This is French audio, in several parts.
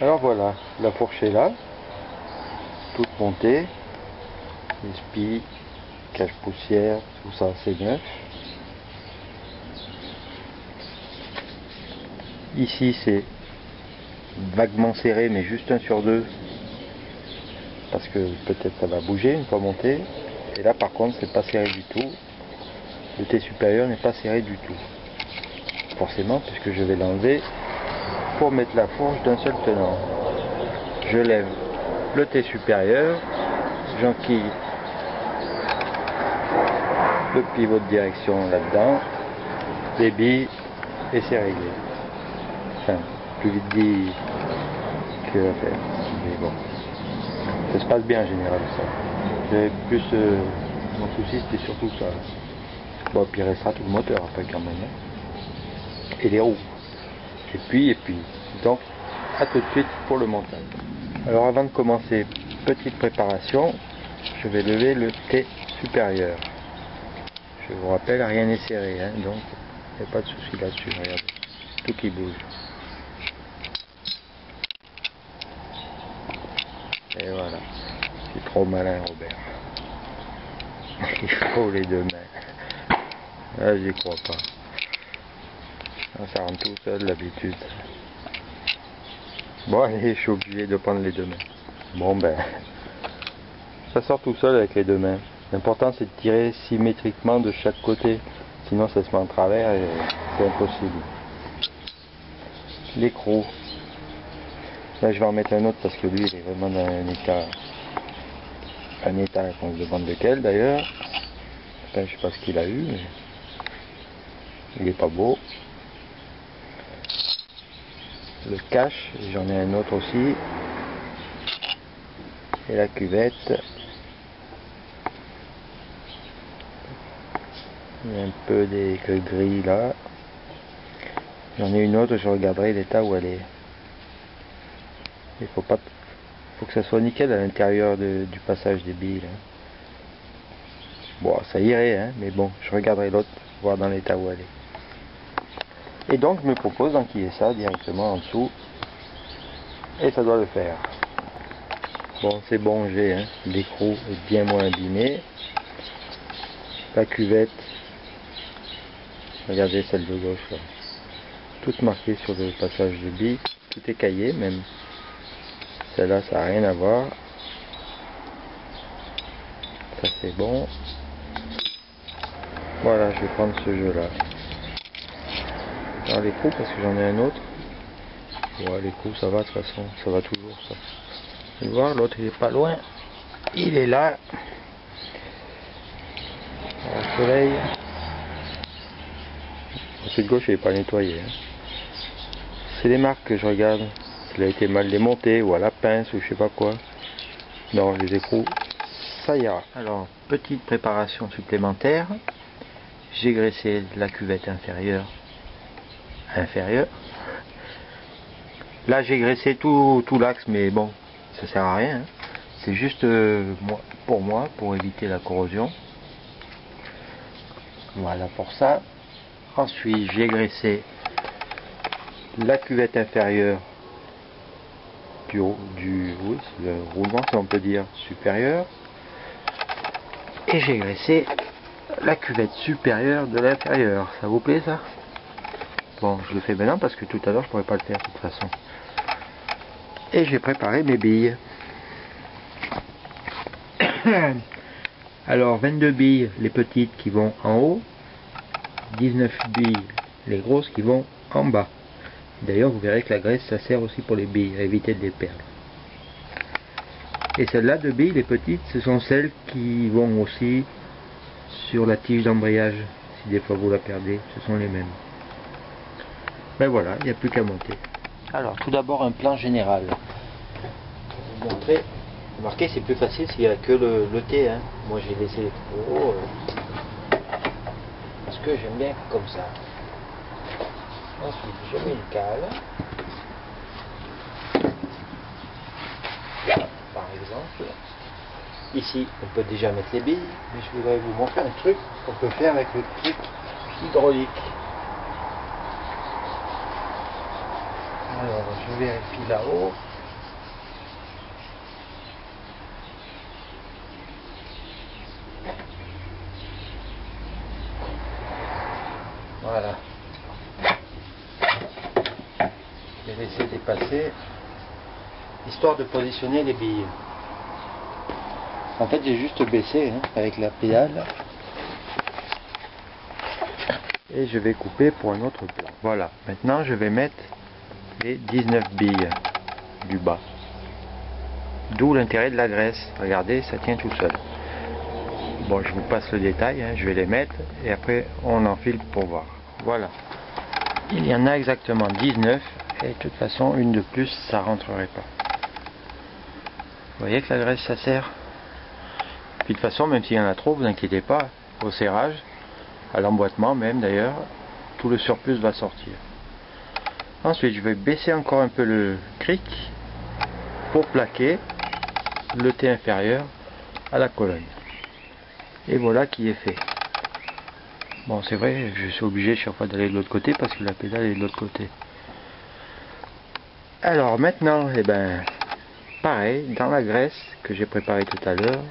Alors voilà, la fourche est là, toute montée, les spies, cache-poussière, tout ça c'est neuf. Ici c'est vaguement serré mais juste 1 sur 2 parce que peut-être ça va bouger une fois monté. Et là par contre c'est pas serré du tout, le T supérieur n'est pas serré du tout. Forcément puisque je vais l'enlever pour mettre la fourche d'un seul tenant. Je lève le T supérieur, j'enquille le pivot de direction là-dedans, les billes et c'est réglé. Enfin, plus vite dit que à faire. Mais bon, ça se passe bien en général ça. J'avais plus mon souci c'était surtout ça. Bon, puis il restera tout le moteur après quand même. Hein. Et les roues. Et puis. Donc, à tout de suite pour le montage. Alors avant de commencer, petite préparation, je vais lever le T supérieur. Je vous rappelle, rien n'est serré, hein, donc il n'y a pas de souci là-dessus, regardez, tout qui bouge. Et voilà, c'est trop malin Robert. Il faut les 2 mains. Là j'y crois pas. Là, ça rentre tout seul d'habitude. Bon allez, je suis obligé de prendre les 2 mains. Bon ben, ça sort tout seul avec les 2 mains. L'important c'est de tirer symétriquement de chaque côté, sinon ça se met en travers et c'est impossible. L'écrou. Là je vais en mettre un autre parce que lui il est vraiment dans un état qu'on se demande lequel d'ailleurs. Enfin, je sais pas ce qu'il a eu, mais il est pas beau. Le cache, j'en ai un autre aussi. Et la cuvette. Il y a un peu des gris là. J'en ai une autre, je regarderai l'état où elle est. Il faut que ça soit nickel à l'intérieur du passage des billes. Là. Bon, ça irait, hein, mais bon, je regarderai l'autre, voir dans l'état où elle est. Et donc, je me propose d'enquiller ça directement en dessous. Et ça doit le faire. Bon, c'est bon, j'ai, hein, l'écrou est bien moins abîmé. La cuvette, regardez celle de gauche là. Toute marquée sur le passage de billes, tout est caillé même. Celle-là, ça n'a rien à voir. Ça c'est bon. Voilà, je vais prendre ce jeu-là. Alors les coups, parce que j'en ai un autre. Ouais, les coups, ça va de toute façon, ça va toujours ça. Vous allez voir, l'autre il est pas loin. Il est là. Au soleil. Celui de gauche il n'est pas nettoyé. Hein. C'est les marques que je regarde. S'il a été mal démonté ou à la pince ou je sais pas quoi. Non, les écrous, ça ira. Alors, petite préparation supplémentaire. J'ai graissé la cuvette inférieure. Là j'ai graissé tout l'axe, mais bon, ça sert à rien. Hein. C'est juste pour éviter la corrosion. Voilà pour ça. Ensuite, j'ai graissé la cuvette inférieure oui, c'est le roulement, si on peut dire, supérieur. Et j'ai graissé la cuvette supérieure de l'inférieur. Ça vous plaît ça? Bon, je le fais maintenant parce que tout à l'heure je pourrais pas le faire de toute façon. Et j'ai préparé mes billes. Alors 22 billes les petites qui vont en haut, 19 billes les grosses qui vont en bas. D'ailleurs vous verrez que la graisse ça sert aussi pour les billes, à éviter de les perdre. Et celles-là de billes, les petites, ce sont celles qui vont aussi sur la tige d'embrayage. Si des fois vous la perdez, ce sont les mêmes. Ben voilà, il n'y a plus qu'à monter. Alors tout d'abord un plan général. Pour vous montrer, remarquez c'est plus facile s'il n'y a que le T. Hein. Moi j'ai laissé les trop parce que j'aime bien comme ça. Ensuite je mets une cale. Là, par exemple. Ici on peut déjà mettre les billes, mais je voudrais vous montrer un truc qu'on peut faire avec le truc hydraulique. Alors je vérifie là-haut. Voilà. Je vais laisser dépasser, histoire de positionner les billes. En fait j'ai juste baissé avec la pédale. Et je vais couper pour un autre plan. Voilà, maintenant je vais mettre les 19 billes du bas. D'où l'intérêt de la graisse. Regardez, ça tient tout seul. Bon, je vous passe le détail, je vais les mettre et après on enfile pour voir. Voilà. Il y en a exactement 19 et de toute façon une de plus ça rentrerait pas. Vous voyez que la graisse ça serre. Puis de toute façon, même s'il y en a trop, vous inquiétez pas, au serrage, à l'emboîtement même d'ailleurs, tout le surplus va sortir. Ensuite je vais baisser encore un peu le cric pour plaquer le T inférieur à la colonne. Et voilà qui est fait. Bon, c'est vrai, je suis obligé chaque fois d'aller de l'autre côté parce que la pédale est de l'autre côté. Alors maintenant, eh ben, pareil, dans la graisse que j'ai préparée tout à l'heure,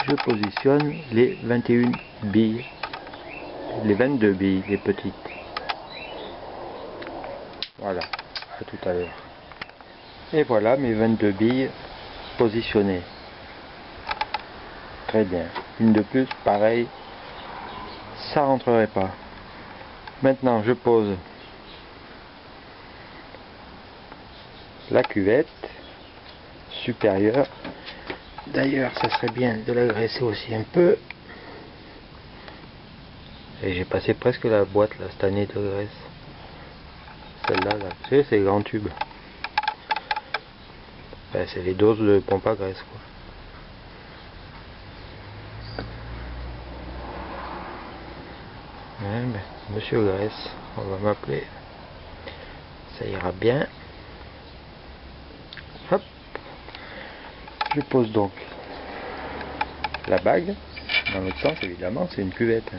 je positionne les 21 billes, les 22 billes, les petites. Voilà, à tout à l'heure. Et voilà mes 22 billes positionnées. Très bien. Une de plus, pareil, ça rentrerait pas. Maintenant, je pose la cuvette supérieure. D'ailleurs, ça serait bien de la graisser aussi un peu. Et j'ai passé presque la boîte là, cette année de graisse. Celle-là, là, vous savez, c'est les grands tubes. Ben, c'est les doses de pompe à graisse, quoi. Ouais, ben, Monsieur Graisse, on va m'appeler. Ça ira bien. Hop. Je pose donc la bague. Dans l'autre sens, évidemment, c'est une cuvette.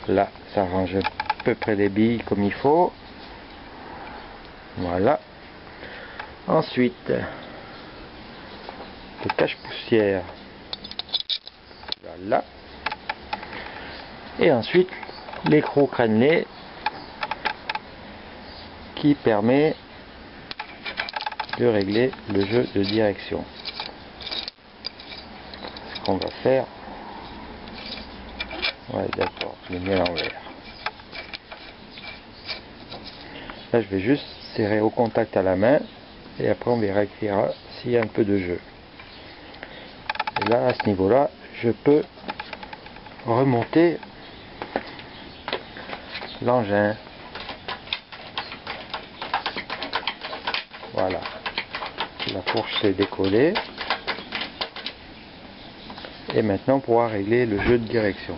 Là, ça range à peu près les billes comme il faut. Voilà. Ensuite, le cache-poussière. Voilà. Et ensuite, l'écrou crénelé qui permet de régler le jeu de direction. Ce qu'on va faire. Ouais, d'accord, je l'ai mis à l'envers. Là, je vais juste serrer au contact à la main et après on vérifiera s'il y a un peu de jeu. Et là, à ce niveau-là, je peux remonter l'engin. Voilà. La fourche s'est décollée. Et maintenant, on pourra régler le jeu de direction.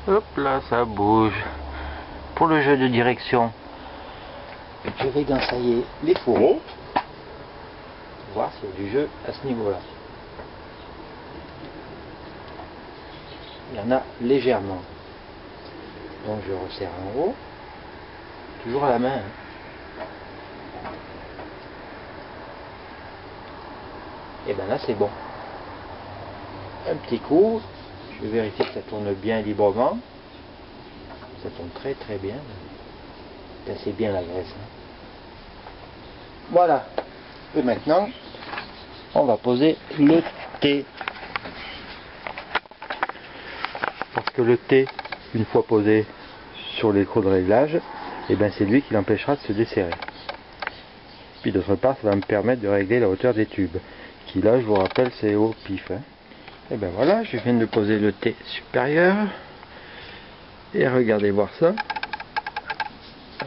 Hop là, ça bouge. Pour le jeu de direction, je vais gansailler les fourreaux. Pour voir s'il y a du jeu à ce niveau-là. Il y en a légèrement. Donc je resserre en haut. Toujours à la main. Et bien là c'est bon. Un petit coup. Je vais vérifier que ça tourne bien librement. Ça tourne très très bien. C'est assez bien la graisse. Voilà. Et maintenant, on va poser le T. Parce que le T, une fois posé sur l'écrou de réglage, et ben c'est lui qui l'empêchera de se desserrer. Puis d'autre part, ça va me permettre de régler la hauteur des tubes. Qui là, je vous rappelle, c'est au pif. Et ben voilà, je viens de poser le T supérieur. Et regardez voir ça.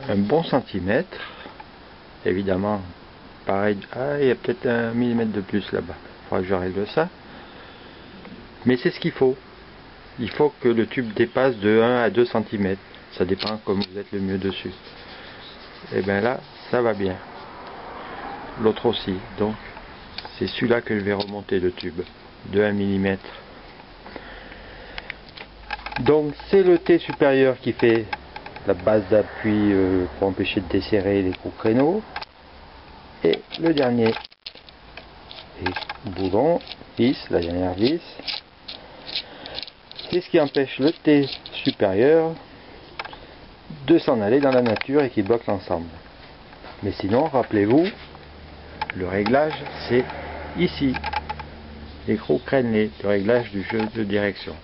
Un bon centimètre. Évidemment, pareil. Ah, il y a peut-être 1 millimètre de plus là-bas. Il faudra que je règle ça. Mais c'est ce qu'il faut. Il faut que le tube dépasse de 1 à 2 cm. Ça dépend comme vous êtes le mieux dessus. Et bien là, ça va bien. L'autre aussi. Donc, c'est celui-là que je vais remonter le tube. De 1 mm. Donc, c'est le T supérieur qui fait la base d'appui pour empêcher de desserrer les coups créneaux. Et le dernier boulon, vis, la dernière vis. C'est ce qui empêche le T supérieur de s'en aller dans la nature et qui bloque l'ensemble. Mais sinon, rappelez-vous, le réglage c'est ici. L'écrou crénelé, le réglage du jeu de direction.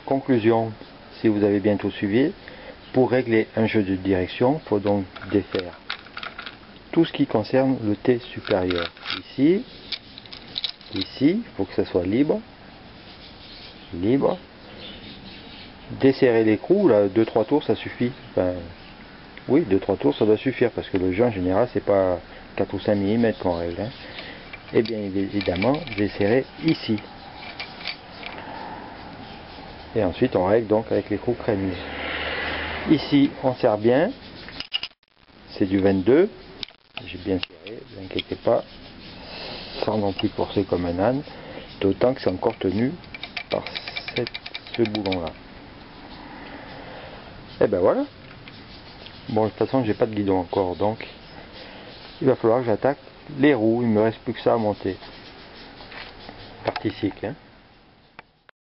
Conclusion, si vous avez bien tout suivi, pour régler un jeu de direction, il faut donc défaire tout ce qui concerne le T supérieur. Ici, il faut que ça soit libre. Desserrer l'écrou, là, 2-3 tours ça suffit. Enfin, oui, 2-3 tours ça doit suffire parce que le jeu en général c'est pas 4 ou 5 mm qu'on règle. Hein. Et bien évidemment, desserrer ici. Et ensuite on règle donc avec l'écrou crénelé. Ici on serre bien, c'est du 22, j'ai bien serré, ne vous inquiétez pas, sans anti-forcer comme un âne, d'autant que c'est encore tenu par ce boulon là. Et ben voilà. Bon, de toute façon j'ai pas de guidon encore, donc il va falloir que j'attaque les roues, il me reste plus que ça à monter. Partie cycle, hein.